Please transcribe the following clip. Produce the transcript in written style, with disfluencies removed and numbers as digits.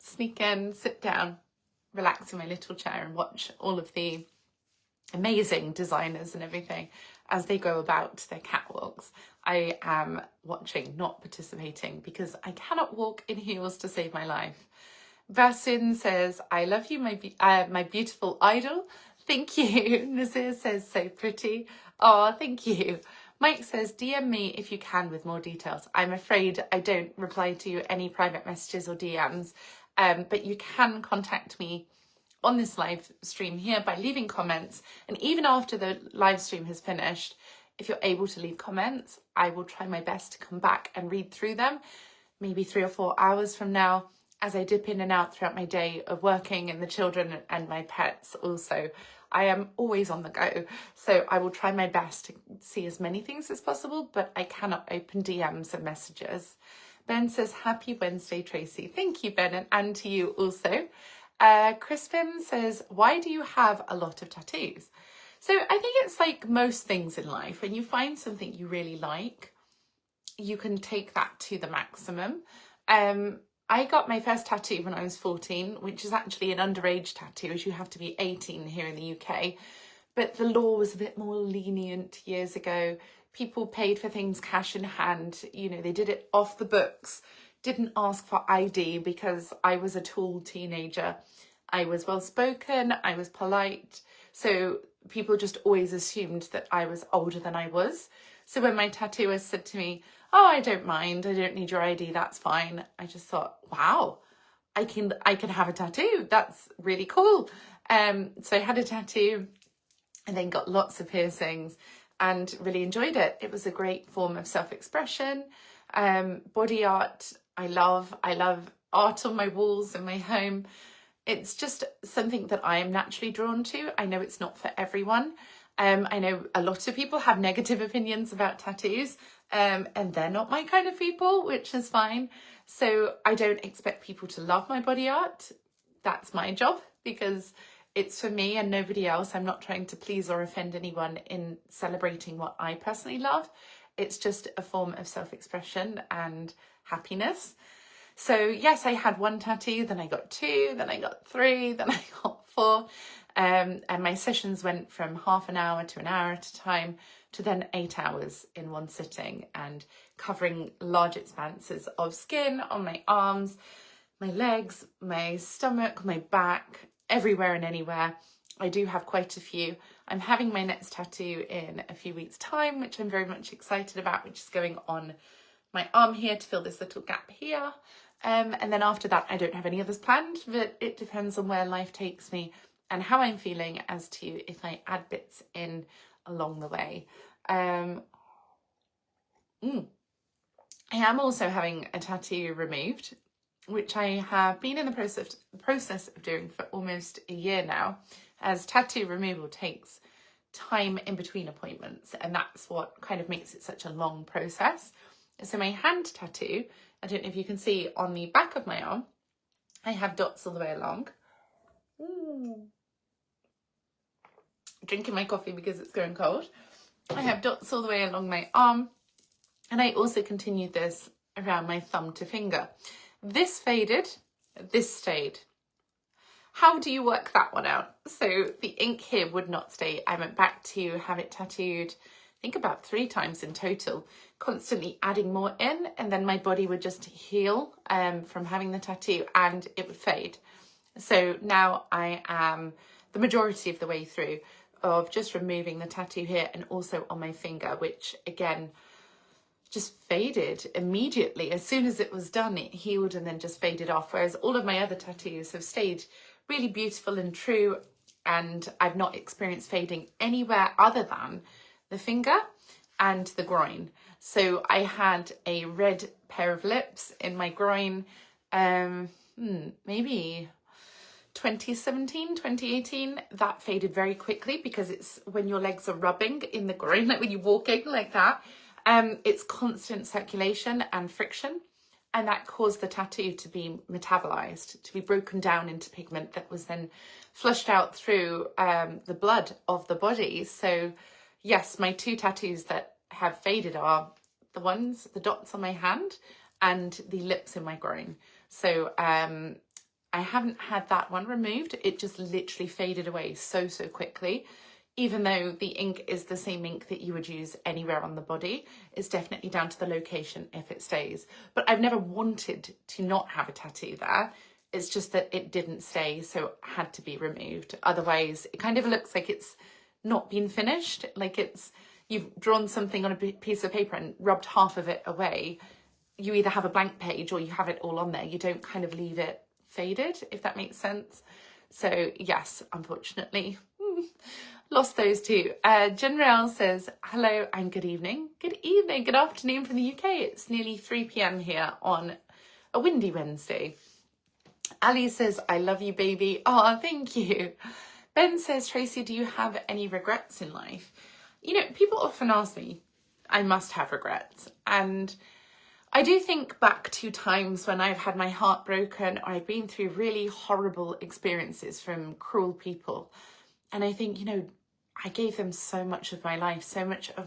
sneak in, sit down, relax in my little chair and watch all of the amazing designers and everything as they go about their catwalks. I am watching, not participating, because I cannot walk in heels to save my life. Basin says, I love you, my beautiful idol. Thank you. Nazir says, so pretty. Oh, thank you. Mike says, DM me if you can with more details. I'm afraid I don't reply to any private messages or DMs, but you can contact me on this live stream here by leaving comments. And even after the live stream has finished, if you're able to leave comments, I will try my best to come back and read through them, maybe 3 or 4 hours from now, as I dip in and out throughout my day of working and the children and my pets also. I am always on the go, so I will try my best to see as many things as possible, but I cannot open DMs and messages. Ben says, happy Wednesday, Tracy. Thank you, Ben, and to you also. Crispin says, why do you have a lot of tattoos? So I think it's like most things in life. When you find something you really like, you can take that to the maximum. I got my first tattoo when I was 14, which is actually an underage tattoo, as you have to be 18 here in the UK. But the law was a bit more lenient years ago. People paid for things cash in hand. You know, they did it off the books, didn't ask for ID because I was a tall teenager. I was well spoken, I was polite. So people just always assumed that I was older than I was. So when my tattooer said to me, oh, I don't mind, I don't need your ID, that's fine, I just thought, wow, I can have a tattoo, that's really cool. So I had a tattoo and then got lots of piercings and really enjoyed it. It was a great form of self-expression. Body art, I love art on my walls in my home. It's just something that I am naturally drawn to. I know it's not for everyone. I know a lot of people have negative opinions about tattoos, and they're not my kind of people, which is fine. So I don't expect people to love my body art. That's my job because it's for me and nobody else. I'm not trying to please or offend anyone in celebrating what I personally love. It's just a form of self-expression and happiness. So yes, I had 1 tattoo, then I got 2, then I got 3, then I got 4. And my sessions went from half an hour to an hour at a time to then 8 hours in one sitting and covering large expanses of skin on my arms, my legs, my stomach, my back, everywhere and anywhere. I do have quite a few. I'm having my next tattoo in a few weeks' time, which I'm very much excited about, which is going on my arm here to fill this little gap here. And then after that, I don't have any others planned, but it depends on where life takes me and how I'm feeling as to if I add bits in along the way. I am also having a tattoo removed, which I have been in the process of doing for almost a year now, as tattoo removal takes time in between appointments, and that's what kind of makes it such a long process. So my hand tattoo, I don't know if you can see on the back of my arm, I have dots all the way along. Drinking my coffee because it's going cold. I have dots all the way along my arm, and I also continued this around my thumb to finger. This faded, this stayed. How do you work that one out? So the ink here would not stay. I went back to have it tattooed, I think about 3 times in total, constantly adding more in, and then my body would just heal from having the tattoo and it would fade. So now I am the majority of the way through of just removing the tattoo here and also on my finger, which again just faded immediately. As soon as it was done, it healed and then just faded off, whereas all of my other tattoos have stayed really beautiful and true, and I've not experienced fading anywhere other than the finger and the groin. So I had a red pair of lips in my groin, maybe 2017, 2018, that faded very quickly because it's when your legs are rubbing in the groin, like when you're walking like that, it's constant circulation and friction, and that caused the tattoo to be metabolized, to be broken down into pigment that was then flushed out through the blood of the body. So yes, my 2 tattoos that have faded are the dots on my hand and the lips in my groin. So I haven't had that one removed. It just literally faded away so quickly. Even though the ink is the same ink that you would use anywhere on the body, it's definitely down to the location if it stays. But I've never wanted to not have a tattoo there. It's just that it didn't stay, so it had to be removed. Otherwise, it kind of looks like it's not been finished. Like you've drawn something on a piece of paper and rubbed half of it away. You either have a blank page or you have it all on there. You don't kind of leave it faded, if that makes sense. So yes, unfortunately, lost those two. General says, hello and good evening. Good evening, good afternoon from the UK. It's nearly 3 p.m. here on a windy Wednesday. Ali says, I love you, baby. Oh, thank you. Ben says, Tracy, do you have any regrets in life? You know, people often ask me, I must have regrets. And I do think back to times when I've had my heart broken or I've been through really horrible experiences from cruel people. And I think, you know, I gave them so much of my life, so much of my